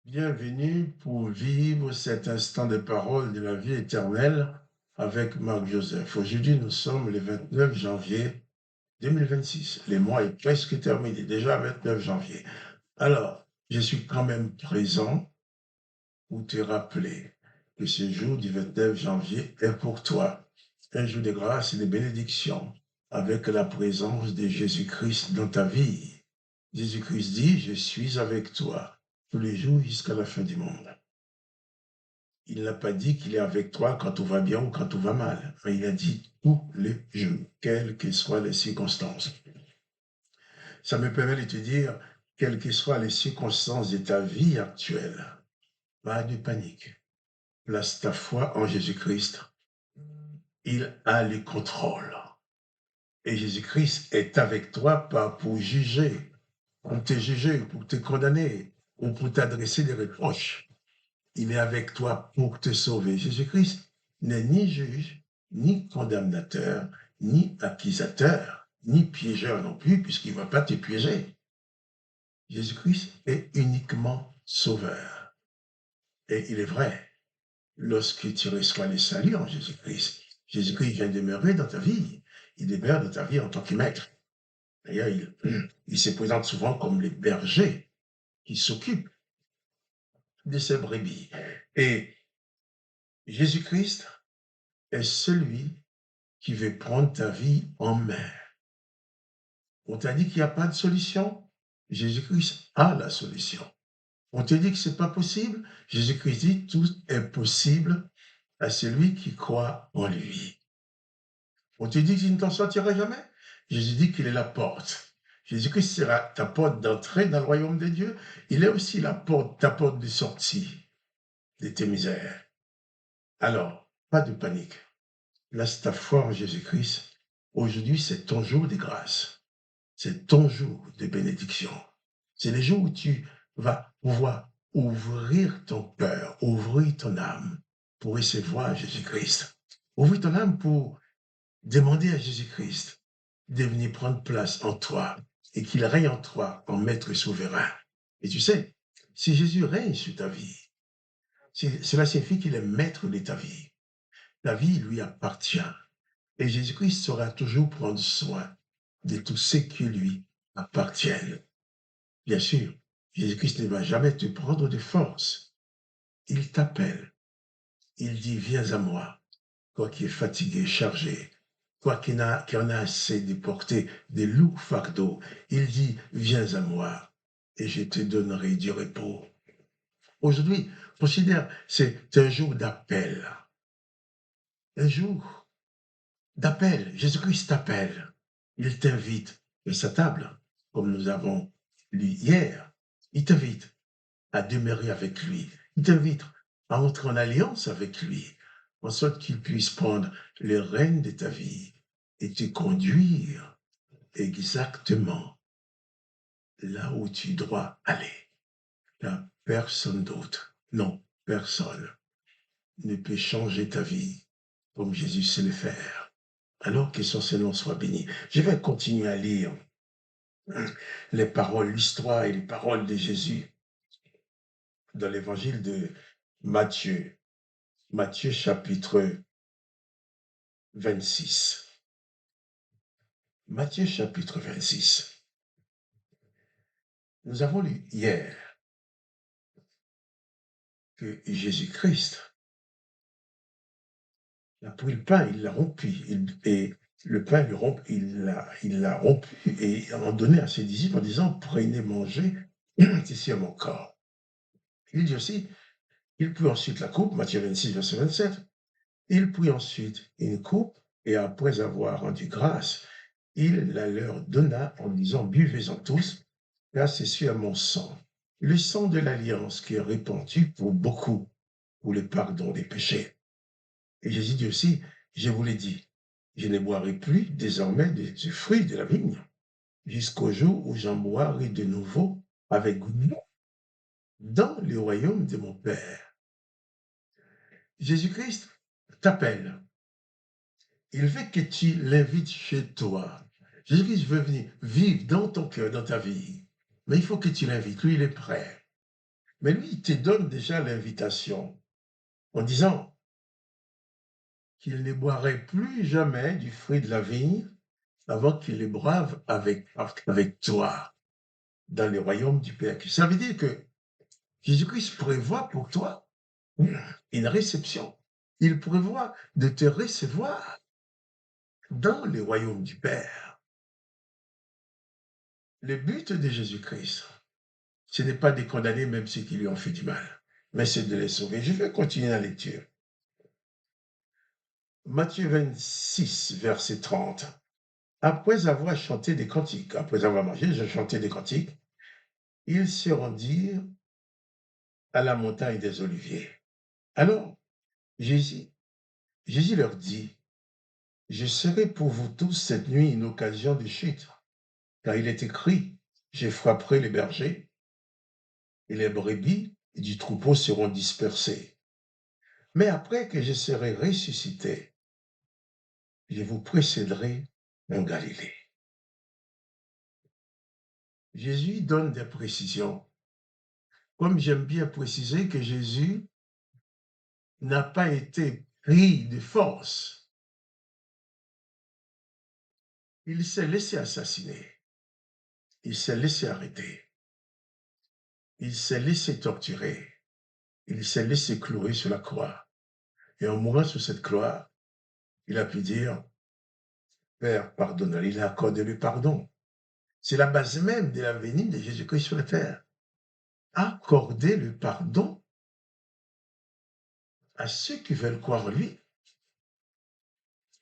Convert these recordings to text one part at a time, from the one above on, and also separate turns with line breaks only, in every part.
Bienvenue pour vivre cet instant de parole de la vie éternelle avec Marc Joseph. Aujourd'hui, nous sommes le 29 janvier 2026. Le mois est presque terminé, déjà 29 janvier. Alors, je suis quand même présent pour te rappeler que ce jour du 29 janvier est pour toi un jour de grâce et de bénédiction avec la présence de Jésus-Christ dans ta vie. Jésus-Christ dit, je suis avec toi tous les jours jusqu'à la fin du monde. Il n'a pas dit qu'il est avec toi quand tout va bien ou quand tout va mal, mais il a dit tous les jours, quelles que soient les circonstances. Ça me permet de te dire, quelles que soient les circonstances de ta vie actuelle, pas de panique. Place ta foi en Jésus-Christ. Il a le contrôle. Et Jésus-Christ est avec toi, pas pour juger, pour te juger, pour te condamner, ou pour t'adresser des reproches. Il est avec toi pour te sauver. Jésus-Christ n'est ni juge, ni condamnateur, ni accusateur, ni piégeur non plus, puisqu'il ne va pas te piéger. Jésus-Christ est uniquement sauveur. Et il est vrai, lorsque tu reçois le salut en Jésus-Christ, Jésus-Christ vient demeurer dans ta vie. Il demeure dans ta vie en tant que maître. D'ailleurs, il se présente souvent comme le berger qui s'occupe de ses brebis. Et Jésus-Christ est celui qui veut prendre ta vie en main. On t'a dit qu'il n'y a pas de solution. Jésus-Christ a la solution. On te dit que ce n'est pas possible. Jésus-Christ dit tout est possible à celui qui croit en lui. On te dit que tu ne t'en sortiras jamais. Jésus dit qu'il est la porte. Jésus-Christ sera ta porte d'entrée dans le royaume de Dieu. Il est aussi ta porte de sortie de tes misères. Alors, pas de panique. Place ta foi en Jésus-Christ. Aujourd'hui, c'est ton jour de grâce. C'est ton jour de bénédiction. C'est le jour où tu vas pouvoir ouvrir ton cœur, ouvrir ton âme pour recevoir Jésus-Christ. Ouvrir ton âme pour demander à Jésus-Christ de venir prendre place en toi et qu'il règne en toi en maître souverain. Et tu sais, si Jésus règne sur ta vie, cela signifie qu'il est maître de ta vie. La vie lui appartient. Et Jésus-Christ saura toujours prendre soin de tout ce qui lui appartiennent. Bien sûr, Jésus-Christ ne va jamais te prendre de force. Il t'appelle. Il dit, viens à moi, toi qui es fatigué, chargé, toi qui en a assez de porter des lourds fardeaux. Il dit, viens à moi et je te donnerai du repos. Aujourd'hui, considère, c'est un jour d'appel. Un jour d'appel. Jésus-Christ t'appelle. Il t'invite à sa table, comme nous avons lu hier. Il t'invite à demeurer avec lui. Il t'invite à entrer en alliance avec lui, en sorte qu'il puisse prendre les rênes de ta vie et te conduire exactement là où tu dois aller. Là, personne d'autre, non, personne ne peut changer ta vie comme Jésus sait le faire. Alors que son nom soit béni. Je vais continuer à lire les paroles, l'histoire et les paroles de Jésus dans l'évangile de Matthieu. Matthieu chapitre 26. Matthieu chapitre 26. Nous avons lu hier que Jésus-Christ a pris le pain, il l'a rompu, et le pain, il l'a rompu et en donné à ses disciples en disant, prenez, mangez, c'est mon corps. Il dit aussi, il prit ensuite la coupe, Matthieu 26, verset 27, il prit ensuite une coupe et après avoir rendu grâce, il la leur donna en disant, buvez-en tous, car c'est sur mon sang, le sang de l'alliance qui est répandu pour beaucoup, pour le pardon des péchés. Et Jésus dit aussi, je vous l'ai dit, je ne boirai plus désormais du fruit de la vigne, jusqu'au jour où j'en boirai de nouveau avec vous dans le royaume de mon Père. Jésus-Christ t'appelle. Il veut que tu l'invites chez toi. Jésus-Christ veut venir vivre dans ton cœur, dans ta vie. Mais il faut que tu l'invites. Lui, il est prêt. Mais lui, il te donne déjà l'invitation en disant qu'il ne boirait plus jamais du fruit de la vigne avant qu'il les boive avec toi dans le royaume du Père. Ça veut dire que Jésus-Christ prévoit pour toi une réception. Il prévoit de te recevoir dans le royaume du Père. Le but de Jésus-Christ, ce n'est pas de condamner même ceux qui lui ont fait du mal, mais c'est de les sauver. Je vais continuer la lecture. Matthieu 26, verset 30. Après avoir chanté des cantiques, après avoir mangé, j'ai chanté des cantiques, ils se rendirent à la montagne des Oliviers. Alors, Jésus, Jésus leur dit, je serai pour vous tous cette nuit une occasion de chute, car il est écrit, je frapperai les bergers, et les brebis du troupeau seront dispersées. Mais après que je serai ressuscité, je vous précéderai en Galilée. Jésus donne des précisions. Comme j'aime bien préciser que Jésus n'a pas été pris de force. Il s'est laissé assassiner. Il s'est laissé arrêter. Il s'est laissé torturer. Il s'est laissé clouer sur la croix. Et en mourant sur cette croix, il a pu dire, Père, pardonne. Il a accordé le pardon. C'est la base même de la venue de Jésus-Christ sur la terre. Accorder le pardon à ceux qui veulent croire en lui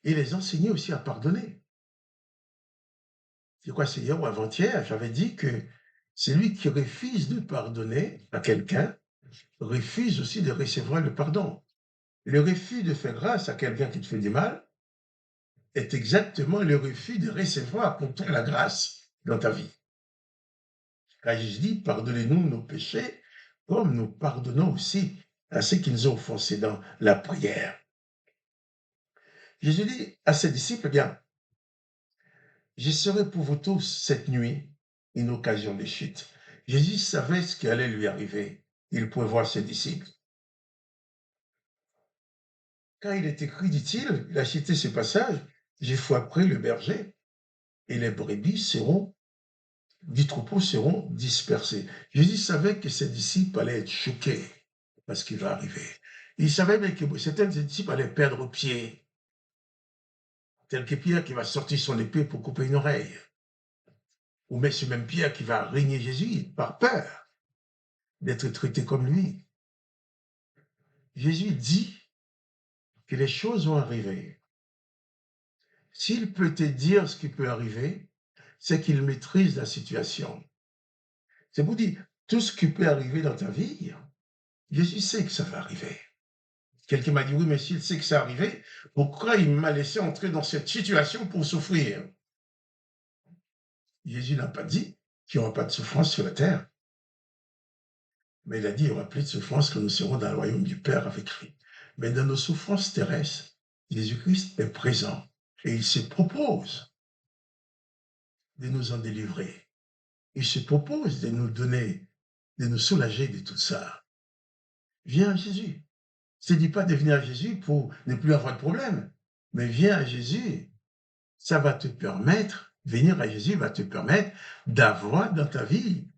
et les enseigner aussi à pardonner. C'est quoi, c'est hier ou avant-hier, j'avais dit que celui qui refuse de pardonner à quelqu'un refuse aussi de recevoir le pardon. Le refus de faire grâce à quelqu'un qui te fait du mal est exactement le refus de recevoir pour toi la grâce dans ta vie. Car Jésus dit, pardonnez-nous nos péchés comme nous pardonnons aussi à ceux qui nous ont offensés dans la prière. Jésus dit à ses disciples, bien, je serai pour vous tous cette nuit une occasion de chute. Jésus savait ce qui allait lui arriver. Il prévoit ses disciples. Quand il est écrit, dit-il, il a cité ce passage, j'ai frapperai le berger et les brebis du troupeau seront dispersées. Jésus savait que ses disciples allaient être choqués par ce qui va arriver. Il savait bien que certains de ses disciples allaient perdre pied, tel que Pierre qui va sortir son épée pour couper une oreille. Ou même c'est même Pierre qui va régner Jésus par peur d'être traité comme lui. Jésus dit que les choses vont arriver. S'il peut te dire ce qui peut arriver, c'est qu'il maîtrise la situation. C'est pour dire, tout ce qui peut arriver dans ta vie, Jésus sait que ça va arriver. Quelqu'un m'a dit, oui, mais s'il sait que ça va arriver, pourquoi il m'a laissé entrer dans cette situation pour souffrir? Jésus n'a pas dit qu'il n'y aura pas de souffrance sur la terre. Mais il a dit, il n'y aura plus de souffrance que nous serons dans le royaume du Père avec lui. Mais dans nos souffrances terrestres, Jésus-Christ est présent et il se propose de nous en délivrer. Il se propose de nous donner, de nous soulager de tout ça. Viens à Jésus. Je ne te dis pas de venir à Jésus pour ne plus avoir de problème, mais viens à Jésus. Ça va te permettre, venir à Jésus va te permettre d'avoir dans ta vie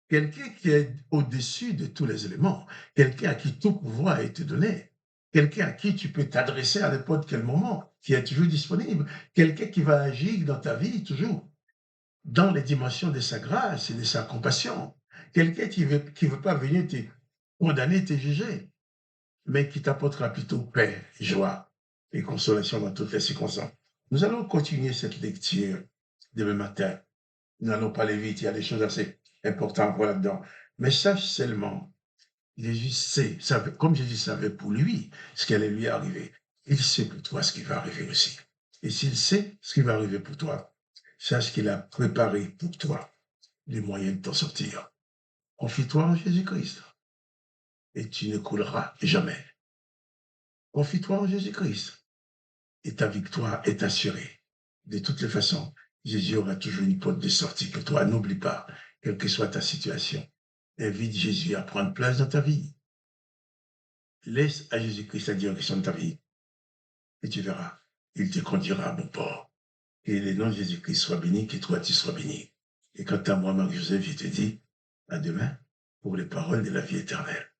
quelqu'un qui est au-dessus de tous les éléments, quelqu'un à qui tout pouvoir a été donné, quelqu'un à qui tu peux t'adresser à n'importe quel moment, qui est toujours disponible, quelqu'un qui va agir dans ta vie toujours, dans les dimensions de sa grâce et de sa compassion, quelqu'un qui veut pas venir te condamner, te juger, mais qui t'apportera plutôt paix, joie et consolation dans toutes les circonstances. Nous allons continuer cette lecture demain matin. Nous n'allons pas aller vite, il y a des choses assez importantes là-dedans. Mais sache seulement, Jésus sait, comme Jésus savait pour lui ce qui allait lui arriver, il sait pour toi ce qui va arriver aussi. Et s'il sait ce qui va arriver pour toi, sache qu'il a préparé pour toi les moyens de t'en sortir. Confie-toi en Jésus-Christ et tu ne couleras jamais. Confie-toi en Jésus-Christ et ta victoire est assurée. De toutes les façons, Jésus aura toujours une porte de sortie pour toi. N'oublie pas, quelle que soit ta situation, Invite Jésus à prendre place dans ta vie. Laisse à Jésus-Christ la direction de ta vie. Et tu verras, il te conduira à bon port. Que le nom de Jésus-Christ soit béni, que toi tu sois béni. Et quant à moi, Marc-Joseph, je te dis à demain pour les paroles de la vie éternelle.